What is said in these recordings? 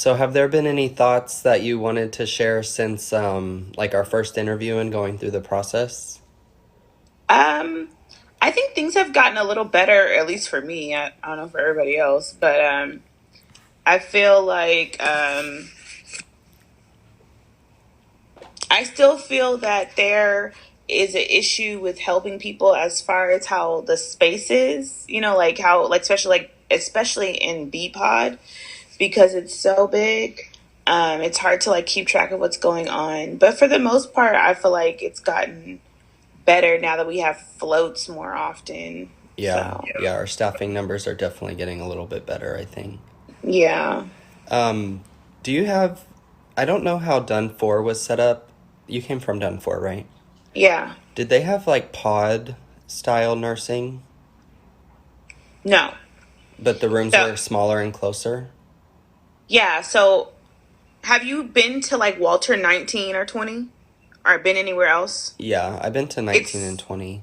So have there been any thoughts that you wanted to share since like our first interview and going through the process? Um, I think things have gotten a little better, at least for me. I don't know for everybody else, but I feel like I still feel that there is an issue with helping people as far as how the space is. Like how, like especially in BPod because it's so big. It's hard to like keep track of what's going on. But for the most part, I feel like it's gotten better now that we have floats more often. Yeah, So yeah, our staffing numbers are definitely getting a little bit better, I think. yeah, Um, do you have, I don't know how Dun 4 was set up. You came from Dun 4, right? yeah, Did they have like pod style nursing, no. but the rooms So were smaller and closer? yeah, so have you been to like Walter 19 or 20? Or been anywhere else? Yeah, I've been to 19 and It's 20.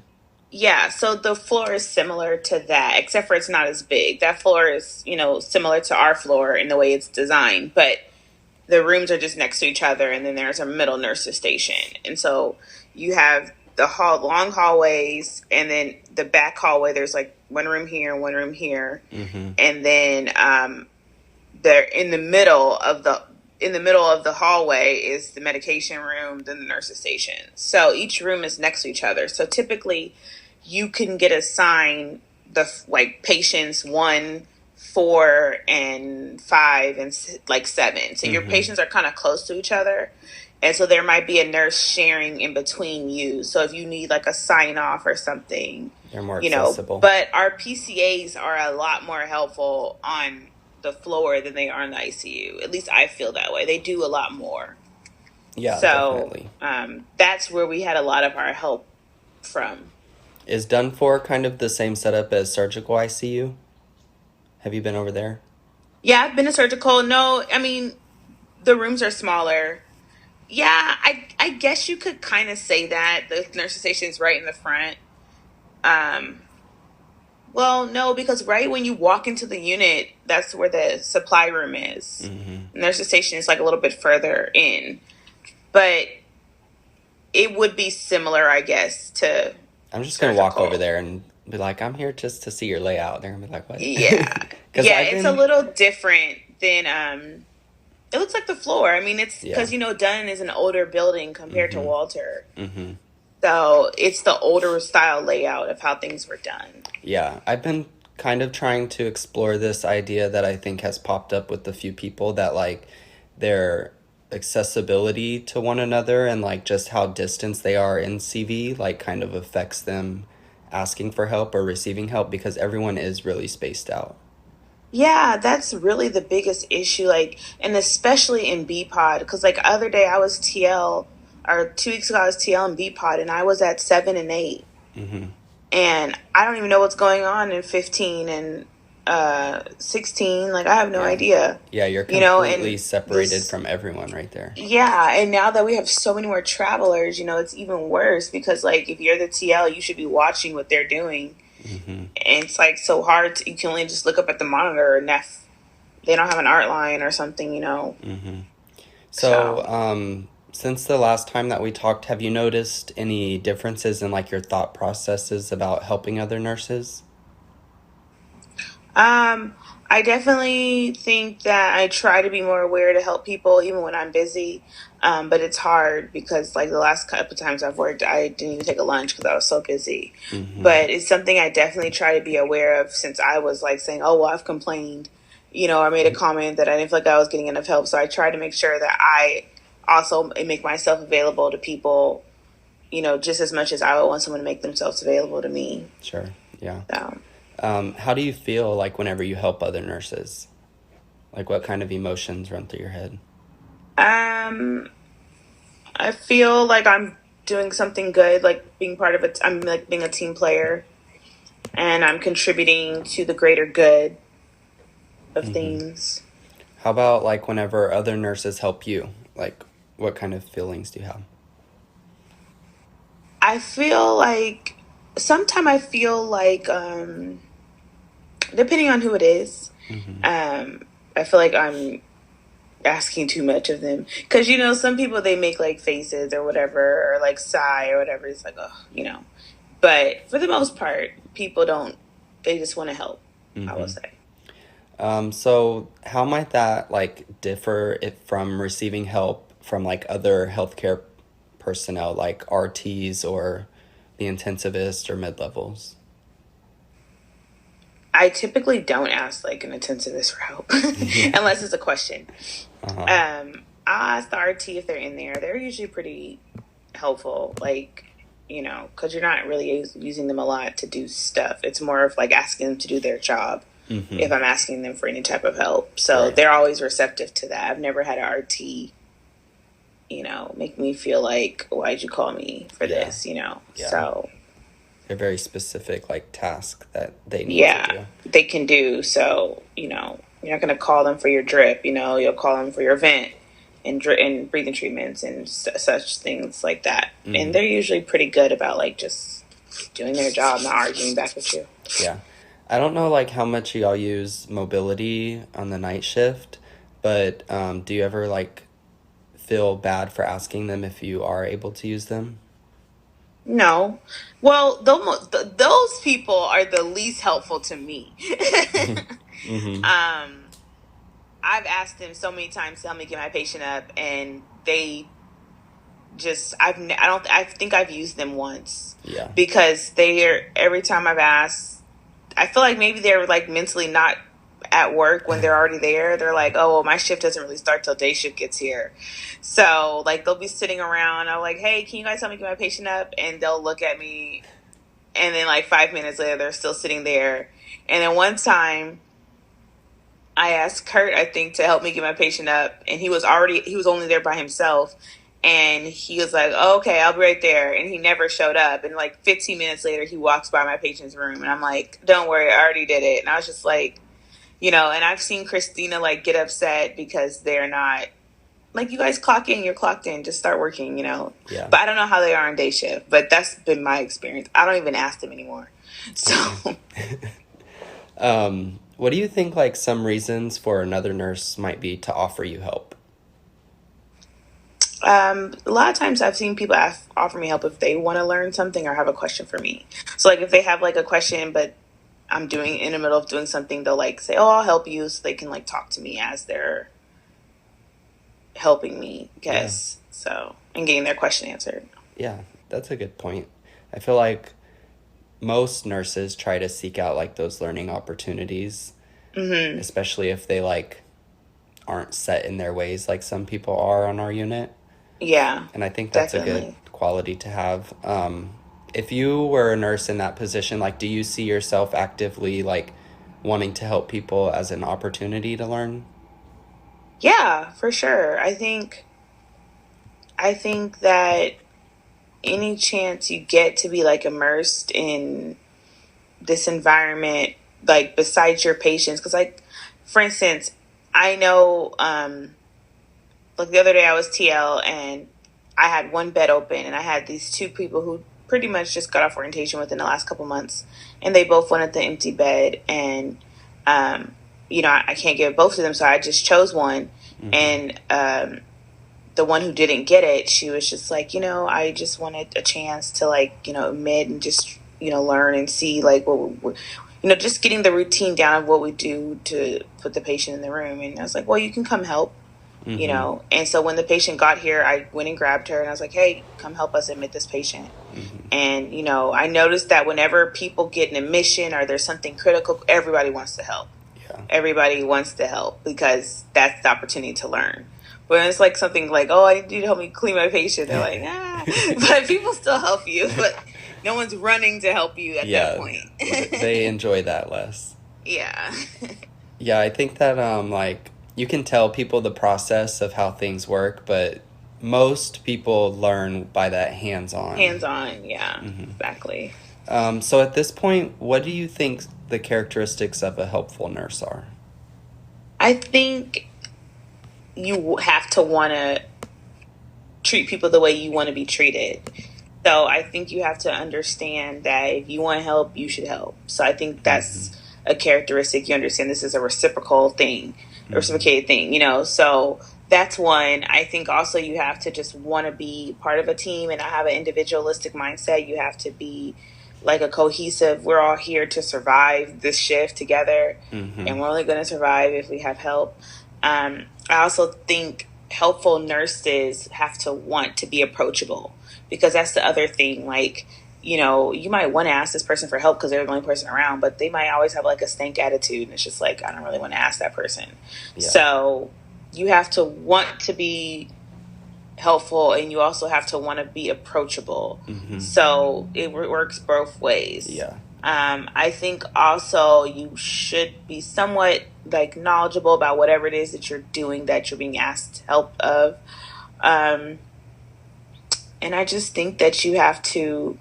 Yeah, so the floor is similar to that, except for it's not as big. That floor is, similar to our floor in the way it's designed, but the rooms are just next to each other, and then there's a middle nurses station. And so you have the long hallways, and then the back hallway, there's like one room here and one room here. Mm-hmm. And then they're in the middle of the hallway is the medication room, then the nurses station. So each room is next to each other. So typically you can get assigned the like patients 1, 4, and 5, and like 7. So your Mm-hmm. patients are kind of close to each other. And so there might be a nurse sharing in between you. So if you need like a sign off or something, They're more accessible. but our PCAs are a lot more helpful on the floor than they are in the ICU. At least I feel that way. They do a lot more. Yeah, So definitely. that's where we had a lot of our help from. Is Dun 4 kind of the same setup as surgical ICU? Have you been over there? Yeah, I've been to surgical. No, I mean, the rooms are smaller. Yeah, I guess you could kind of say that. The nurse station's right in the front. Um, well, no, because right when you walk into the unit, that's where the supply room is. Mm-hmm. Nurse station is like a little bit further in, but it would be similar, I guess, to I'm just gonna walk over surgical. there and be like, I'm here just to see your layout. They're gonna be like, what? Yeah. Because Yeah, I've it's a been, little different than it looks like the floor. I mean, it's yeah. because Dunn is an older building compared to Mm-hmm. Walter. Mm-hmm. So, it's the older style layout of how things were done. Yeah, I've been kind of trying to explore this idea that I think has popped up with a few people that like their accessibility to one another and like just how distance they are in CV like kind of affects them asking for help or receiving help because everyone is really spaced out. Yeah, that's really the biggest issue, like, and especially in B pod, because like other day I was TL, or 2 weeks ago I was TL in B pod, and I was at 7 and 8, Mm-hmm. and I don't even know what's going on in 15 and 16. Like I have no Yeah. idea, Yeah, you're and completely separated this, from everyone right there. yeah, and now that we have so many more travelers, it's even worse because like if you're the TL, you should be watching what they're doing, Mm-hmm. and it's like so hard. You can only just look up at the monitor, and they don't have an art line or something. Mm-hmm. So, So, since the last time that we talked, have you noticed any differences in like your thought processes about helping other nurses? um, I definitely think that I try to be more aware to help people even when I'm busy. But it's hard because like the last couple of times I've worked, I didn't even take a lunch because I was so busy. Mm-hmm. But it's something I definitely try to be aware of since I was like saying, oh, well, I've complained, I made a comment that I didn't feel like I was getting enough help. So I try to make sure that I also make myself available to people, just as much as I would want someone to make themselves available to me. Sure. Yeah. So, How do you feel like whenever you help other nurses? Like what kind of emotions run through your head? um, I feel like I'm doing something good, like being part of it. I'm like being a team player, and I'm contributing to the greater good of Mm-hmm. things. How about like whenever other nurses help you? Like what kind of feelings do you have? I feel like sometimes I feel like depending on who it is, Mm-hmm. um, I feel like I'm asking too much of them. Because, some people, they make like faces or whatever, or like sigh or whatever. It's like, oh. But for the most part, people don't, they just want to help, I will say. So how might that like differ from receiving help from like other healthcare personnel like RTs or the intensivist or mid-levels? I typically don't ask like an intensivist for help unless it's a question. I'll ask the RT if they're in there. They're usually pretty helpful, like, because you're not really using them a lot to do stuff. It's more of like asking them to do their job if I'm asking them for any type of help. So Right. they're always receptive to that. I've never had an RT, make me feel like, why'd you call me for this, Yeah. So They're very specific like task that they need to yeah, do. they can do. So, you're not going to call them for your drip, you'll call them for your vent and breathing treatments and such things like that. And they're usually pretty good about like just doing their job, not arguing back with you. Yeah. I don't know like how much y'all use mobility on the night shift, but do you ever like feel bad for asking them if you are able to use them? No. Well, those people are the least helpful to me. Mm-hmm. um, I've asked them so many times to help me get my patient up, and they just I think I've used them once Yeah. because every time I've asked, I feel like maybe they're like mentally not at work when they're already there. They're like, oh, well, my shift doesn't really start till day shift gets here. So like they'll be sitting around. I'm like, hey, can you guys help me get my patient up? And they'll look at me, and then like 5 minutes later, they're still sitting there. And then one time, I asked Kurt, I think, to help me get my patient up, and he was only there by himself. And he was like, oh, okay, I'll be right there. And he never showed up. And like 15 minutes later, he walks by my patient's room. And I'm like, don't worry, I already did it. And I was just like, and I've seen Christina like get upset because they're not, like, you guys clock in, you're clocked in, just start working, Yeah. But I don't know how they are on day shift. But that's been my experience. I don't even ask them anymore. So What do you think like some reasons for another nurse might be to offer you help? a lot of times I've seen people offer me help if they want to learn something or have a question for me. So like if they have like a question, but I'm doing in the middle of doing something, they'll like say, "Oh, I'll help you," so they can like talk to me as they're helping me, I Yeah. guess. So and getting their question answered. Yeah, that's a good point. I feel like most nurses try to seek out like those learning opportunities, especially if they like aren't set in their ways like some people are on our unit. Yeah, And I think that's a good definitely. quality to have. If you were a nurse in that position, like, do you see yourself actively like wanting to help people as an opportunity to learn? Yeah, for sure. I think that any chance you get to be like immersed in this environment, like besides your patients, because like for instance, I know like the other day I was TL and I had one bed open and I had these two people who pretty much just got off orientation within the last couple months, and they both wanted the empty bed. And um I can't give both of them, so I just chose one. And the one who didn't get it, she was just like, I just wanted a chance to like, admit and just, learn and see like just getting the routine down of what we do to put the patient in the room. And I was like, well, you can come help, And so when the patient got here, I went and grabbed her and I was like, hey, come help us admit this patient. And, I noticed that whenever people get an admission or there's something critical, everybody wants to help. Yeah. Everybody wants to help because that's the opportunity to learn. When it's like something like, oh, I need you to help me clean my patient, they're like, ah. But people still help you, but no one's running to help you at that Yeah, point. they enjoy that less. Yeah. Yeah, I think that like you can tell people the process of how things work, but most people learn by that hands-on. Hands on, yeah, exactly. So at this point, what do you think the characteristics of a helpful nurse are? I think you have to want to treat people the way you want to be treated. So I think you have to understand that if you want help, you should help. So I think that's a characteristic. You understand this is a reciprocal thing. reciprocated thing, you know. So that's one. I think also you have to just want to be part of a team and not have an individualistic mindset. You have to be like a cohesive, we're all here to survive this shift together, and we're only going to survive if we have help. I also think helpful nurses have to want to be approachable, because that's the other thing. Like, you know, you might want to ask this person for help because they're the only person around, but they might always have like a stank attitude, and it's just like, I don't really want to ask that person. Yeah. So you have to want to be helpful, and you also have to want to be approachable. So it works both ways. Yeah. I think also you should be somewhat like knowledgeable about whatever it is that you're doing, that you're being asked help of. And I just think that you have to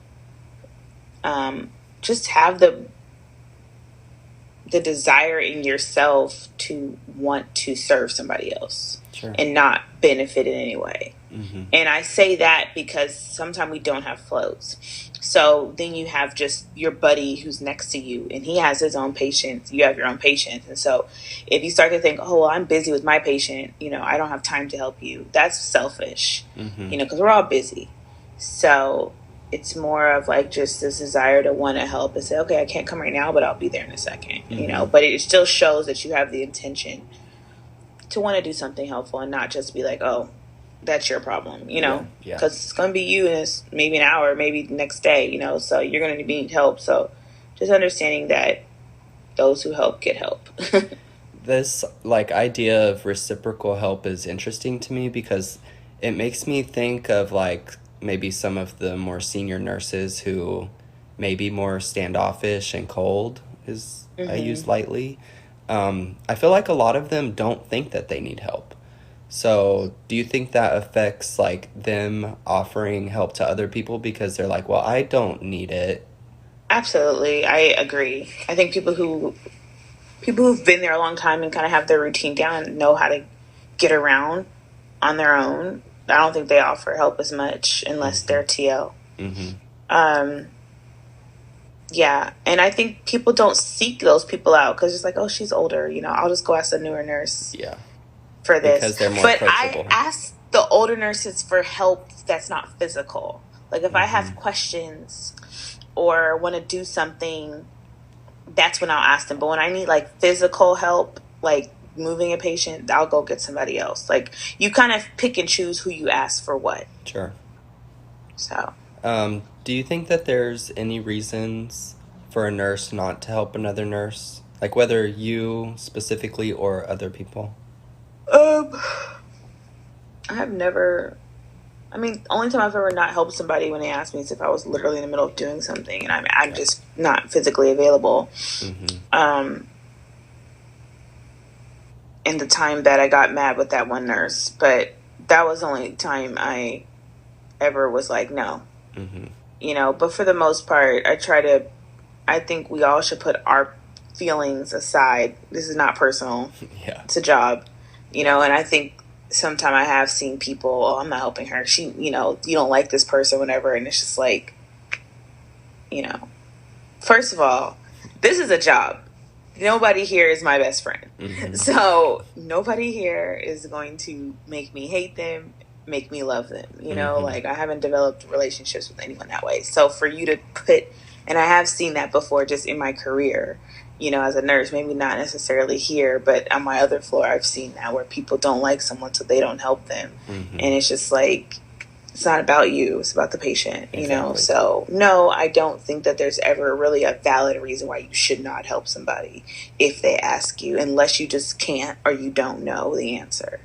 just have the desire in yourself to want to serve somebody else. Sure. And not benefit in any way. And I say that because sometimes we don't have floats. So then you have just your buddy who's next to you, and he has his own patients. You have your own patients. And so if you start to think, oh, well, I'm busy with my patient, you know, I don't have time to help you, that's selfish, you know, because we're all busy. So it's more of like just this desire to want to help and say, okay, I can't come right now, but I'll be there in a second, you know. But it still shows that you have the intention to want to do something helpful, and not just be like, oh, that's your problem, you know, because it's going to be you in maybe an hour, maybe the next day, you know, so you're going to need help. So just understanding that those who help get help. This like idea of reciprocal help is interesting to me, because it makes me think of like maybe some of the more senior nurses who may be more standoffish and cold, is I use lightly. I feel like a lot of them don't think that they need help. So do you think that affects like them offering help to other people because they're like, well, I don't need it? Absolutely. I agree. I think people who've been there a long time and kind of have their routine down and know how to get around on their own, I don't think they offer help as much unless they're TL. Yeah, and I think people don't seek those people out because it's like, oh, she's older, you know, I'll just go ask the newer nurse. Yeah. For this. Because they're more but approachable. I ask the older nurses for help that's not physical. Like if I have questions or want to do something, that's when I'll ask them. But when I need like physical help, like moving a patient, I'll go get somebody else. Like you kind of pick and choose who you ask for what. Sure. So. Do you think that there's any reasons for a nurse not to help another nurse? Like whether you specifically or other people? I have never, I mean, the only time I've ever not helped somebody when they asked me is if I was literally in the middle of doing something and I'm just not physically available. And the time that I got mad with that one nurse, but that was the only time I ever was like, no, you know, but for the most part, I think we all should put our feelings aside. This is not personal. Yeah. It's a job. You know, and I think sometimes I have seen people, oh, I'm not helping her. She, you know, you don't like this person, whatever. And it's just like, you know, first of all, this is a job. Nobody here is my best friend. So nobody here is going to make me hate them, make me love them. You know, like I haven't developed relationships with anyone that way. So for you to put, and I have seen that before just in my career, you know, as a nurse, maybe not necessarily here, but on my other floor, I've seen that where people don't like someone so they don't help them. And it's just like, it's not about you, it's about the patient, you know? So no, I don't think that there's ever really a valid reason why you should not help somebody if they ask you, unless you just can't or you don't know the answer.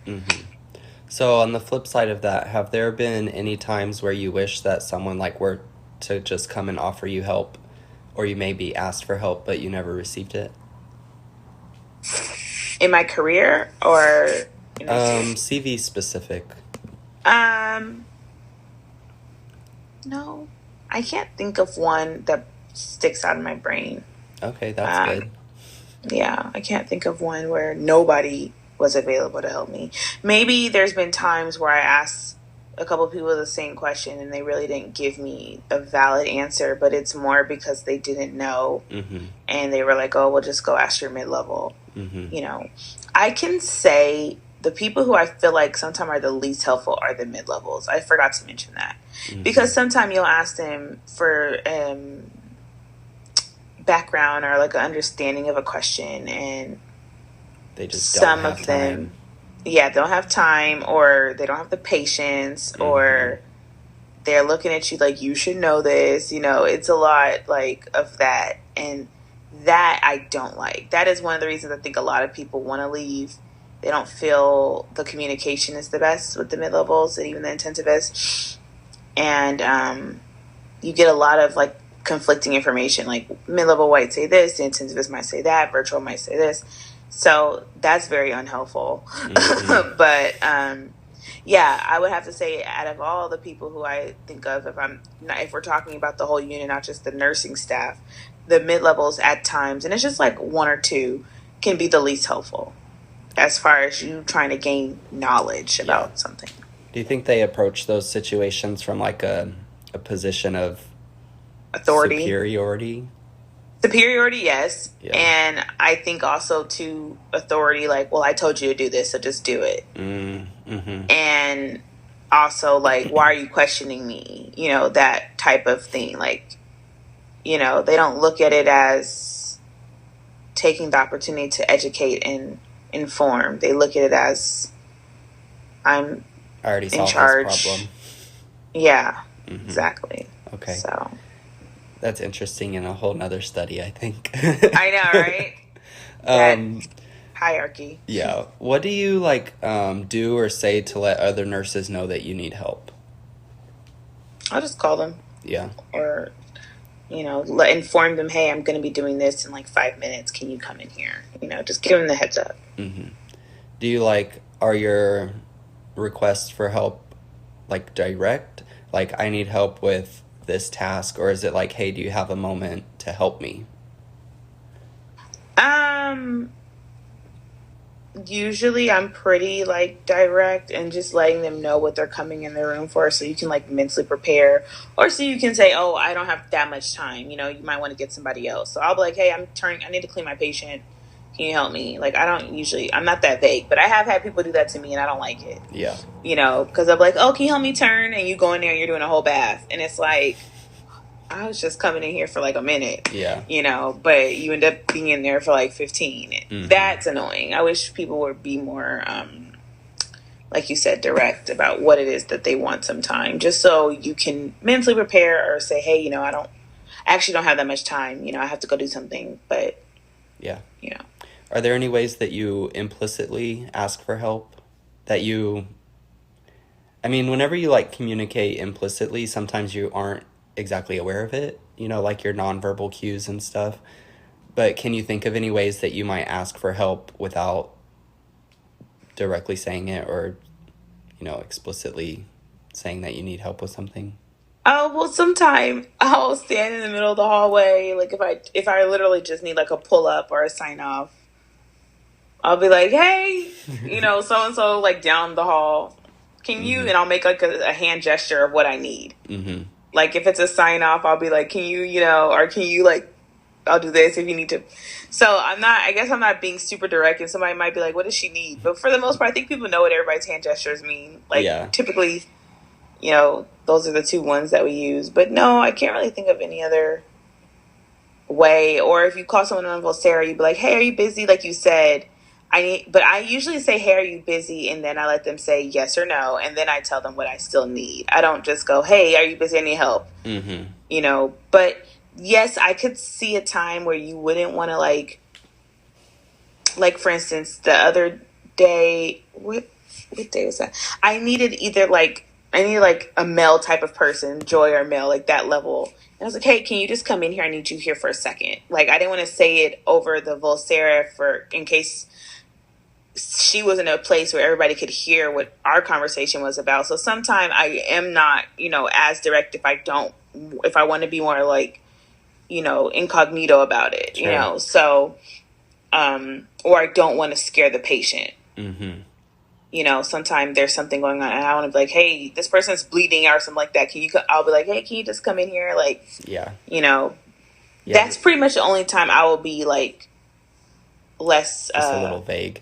So on the flip side of that, have there been any times where you wish that someone like were to just come and offer you help, or you maybe asked for help but you never received it? In my career or CV specific? No, I can't think of one that sticks out in my brain. Okay, that's good. Yeah, I can't think of one where nobody was available to help me. Maybe there's been times where I asked a couple of people the same question and they really didn't give me a valid answer, but it's more because they didn't know and they were like, oh, well, just go ask your mid-level. Mm-hmm. You know, I can say the people who I feel like sometimes are the least helpful are the mid levels. I forgot to mention that Mm-hmm. because sometimes you'll ask them for background or like an understanding of a question, and They just don't some have of them, time. yeah, don't have time or they don't have the patience Mm-hmm. or they're looking at you like you should know this. You know, it's a lot like of that, and that I don't like. That is one of the reasons I think a lot of people want to leave. They don't feel the communication is the best with the mid levels and even the intensivists, and you get a lot of like conflicting information. Like mid level might say this, the intensivist might say that, virtual might say this. So that's very unhelpful. Mm-hmm. But yeah, I would have to say out of all the people who I think of, if we're talking about the whole unit, not just the nursing staff, the mid levels at times, and it's just like one or two, can be the least helpful as far as you trying to gain knowledge Yeah. about something. Do you think they approach those situations from like a position of Authority. superiority? Superiority, yes. Yeah. And I think also to authority, like, well, I told you to do this, so just do it. Mm-hmm. And also, like, why are you questioning me? You know, that type of thing. Like, you know, they don't look at it as taking the opportunity to educate and inform. They look at it as I'm I already in solved this charge. problem. Yeah, Mm-hmm. exactly. Okay. So, That's interesting in a whole nother study, I think. I know, right? That um, hierarchy. yeah. What do you like do or say to let other nurses know that you need help? I'll just call them Yeah. or inform them, hey, I'm going to be doing this in like 5 minutes. Can you come in here? You know, just give them the heads up. Mm-hmm. Do you like, are your requests for help like direct? Like, I need help with this task, or is it like, hey, do you have a moment to help me? Um, Usually I'm pretty like direct and just letting them know what they're coming in their room for so you can like mentally prepare or so you can say, oh, I don't have that much time. You know, you might want to get somebody else. So I'll be like, hey, I need to clean my patient. Can you help me? Like, I'm not that vague, but I have had people do that to me and I don't like it. Yeah. You know, because I'm like, oh, can you help me turn? And you go in there and you're doing a whole bath. And it's like, I was just coming in here for like a minute, Yeah. you know, but you end up being in there for like 15. Mm-hmm. That's annoying. I wish people would be more, like you said, direct about what it is that they want sometime, just so you can mentally prepare or say, hey, you know, I actually don't have that much time. You know, I have to go do something, but, Yeah. you know. Are there any ways that you implicitly ask for help? That you, I mean, whenever you like communicate implicitly, sometimes you aren't exactly aware of it, you know, like your nonverbal cues and stuff. But can you think of any ways that you might ask for help without directly saying it or, you know, explicitly saying that you need help with something? Oh, well, sometime I'll stand in the middle of the hallway. Like if I literally just need like a pull up or a sign off, I'll be like, hey, you know, so and so, like down the hall, can you? Mm-hmm. And I'll make like a hand gesture of what I need. Mm-hmm. Like if it's a sign off, I'll be like, can you, you know, or can you like, I'll do this if you need to. So I guess I'm not being super direct, and somebody might be like, what does she need? But for the most part, I think people know what everybody's hand gestures mean. Like Yeah. typically, you know, those are the two ones that we use. But no, I can't really think of any other way. Or if you call someone on Volsera, you'd be like, hey, are you busy? Like you said, but I usually say, hey, are you busy? And then I let them say yes or no. And then I tell them what I still need. I don't just go, hey, are you busy? I need help. Mm-hmm. You know, but yes, I could see a time where you wouldn't want to like for instance, the other day, what day was that? I needed like a male type of person, Joy or male, like that level. And I was like, hey, can you just come in here? I need you here for a second. Like I didn't want to say it over the Volsera for in case she was in a place where everybody could hear what our conversation was about. So sometimes I am not, you know, as direct if I want to be more like, you know, incognito about it, you Sure. know. So or I don't want to scare the patient. Mm-hmm. You know, sometimes there's something going on and I want to be like, hey, this person's bleeding or something like that. I'll be like, hey, can you just come in here? Like, Yeah. you know, Yeah. that's pretty much the only time I will be like less, Just a little vague.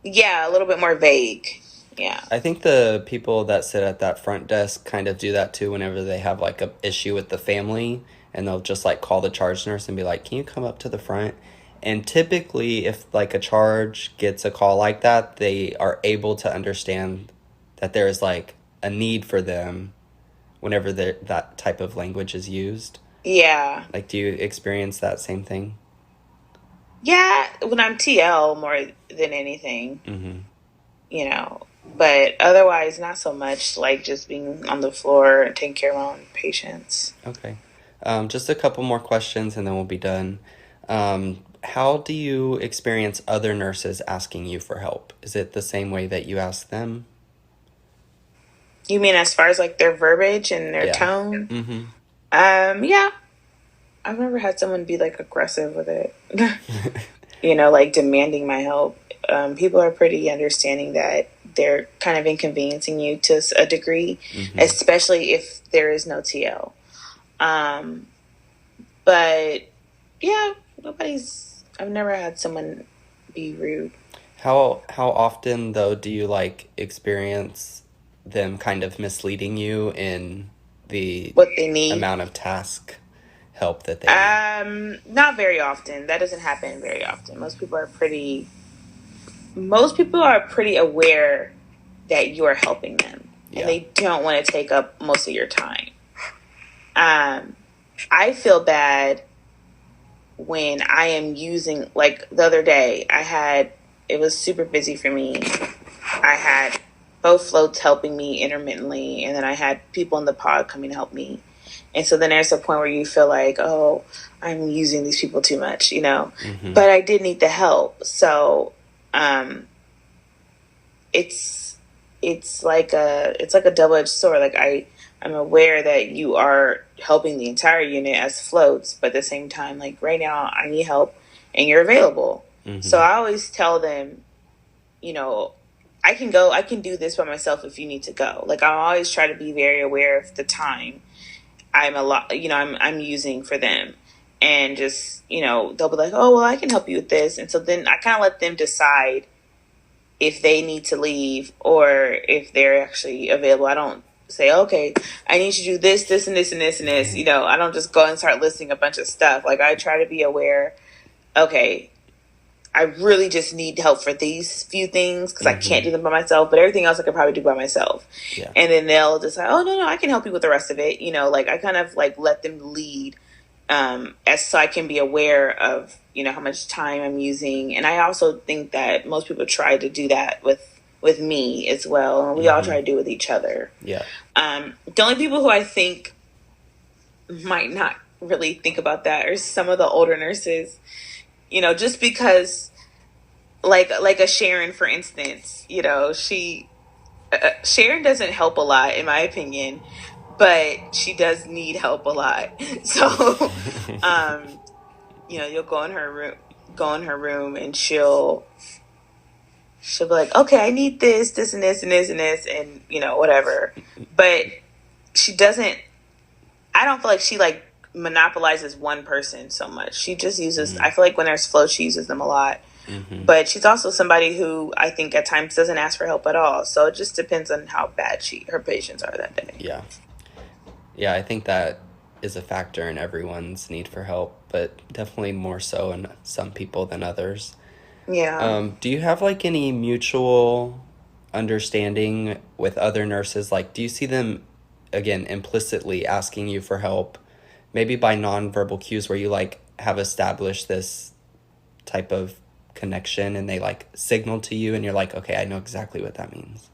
yeah, a little bit more vague. Yeah. I think the people that sit at that front desk kind of do that too whenever they have like a issue with the family, and they'll just like call the charge nurse and be like, "Can you come up to the front?" And typically if like a charge gets a call like that, they are able to understand that there is like a need for them whenever that type of language is used. Yeah. Like, do you experience that same thing? Yeah, when I'm TL more than anything, Mm-hmm. you know. But otherwise, not so much, like just being on the floor and taking care of my own patients. Okay. Just a couple more questions and then we'll be done. How do you experience other nurses asking you for help? Is it the same way that you ask them? You mean as far as like their verbiage and their Yeah. tone? Mm-hmm. Yeah. I've never had someone be like aggressive with it. Like demanding my help. People are pretty understanding that they're kind of inconveniencing you to a degree, Mm-hmm. especially if there is no TL. Um, but yeah, I've never had someone be rude. How often though do you like experience them kind of misleading you in the What they need. amount of task help that they need? Not very often. That doesn't happen very often. Most people are pretty aware that you're helping them Yeah. and they don't want to take up most of your time. I feel bad when I am using, like the other day, it was super busy for me. I had both floats helping me intermittently, and then I had people in the pod coming to help me. And so then there's a point where you feel like, oh, I'm using these people too much, Mm-hmm. But I did need the help. So it's it's like a double-edged sword. Like I'm aware that you are helping the entire unit as floats, but at the same time, like right now I need help and you're available. Mm-hmm. So I always tell them, I can do this by myself if you need to go. Like I always try to be very aware of the time I'm using for them. And just, they'll be like, oh, well, I can help you with this. And so then I kind of let them decide if they need to leave or if they're actually available. I don't say, okay, I need you to do this, this, and this, and this, and this. I don't just go and start listing a bunch of stuff. Like I try to be aware, okay, I really just need help for these few things because I can't do them by myself, but everything else I could probably do by myself. Yeah. And then they'll decide, oh, no, I can help you with the rest of it. Like I kind of like let them lead, as so I can be aware of, how much time I'm using. And I also think that most people try to do that with me as well. And we all try to do it with each other. Yeah. The only people who I think might not really think about that are some of the older nurses, just because like a Sharon, for instance, Sharon doesn't help a lot in my opinion, but she does need help a lot. So, you'll go in her room and she'll be like, okay, I need this, this, and this, and this, and this, and whatever. But she doesn't. I don't feel like she like monopolizes one person so much. She just uses. I feel like when there's flow, she uses them a lot. Mm-hmm. But she's also somebody who I think at times doesn't ask for help at all. So it just depends on how bad her patients are that day. Yeah. Yeah, I think that is a factor in everyone's need for help, but definitely more so in some people than others. Yeah. Do you have like any mutual understanding with other nurses? Like, do you see them, again, implicitly asking you for help, maybe by nonverbal cues where you like have established this type of connection and they like signal to you and you're like, okay, I know exactly what that means?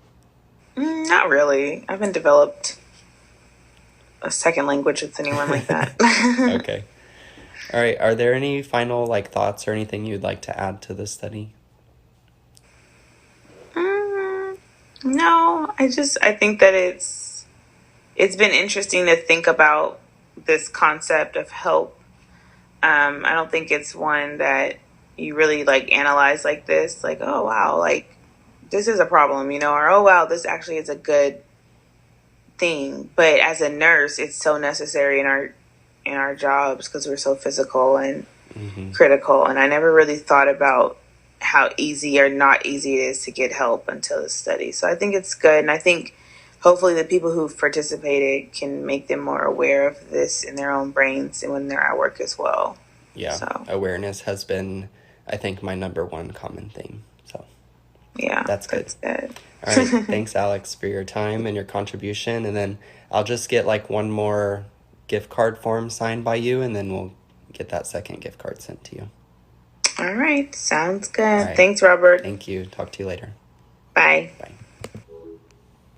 Not really. I haven't developed a second language with anyone like that. Okay. All right. Are there any final like thoughts or anything you'd like to add to this study? No, I think that it's been interesting to think about this concept of help. I don't think it's one that you really like analyze like this, like, oh wow, like this is a problem, or oh wow, this actually is a good thing. But as a nurse, it's so necessary in our jobs because we're so physical and critical. And I never really thought about how easy or not easy it is to get help until the study. So I think it's good. And I think hopefully the people who've participated can make them more aware of this in their own brains and when they're at work as well. Yeah. So Awareness has been, I think, my number one common theme. So yeah, that's good. That's good. All right. Thanks, Alex, for your time and your contribution. And then I'll just get like one more gift card form signed by you, and then we'll get that second gift card sent to you. All right. Sounds good. All right. Thanks, Robert. Thank you. Talk to you later. Bye. Bye.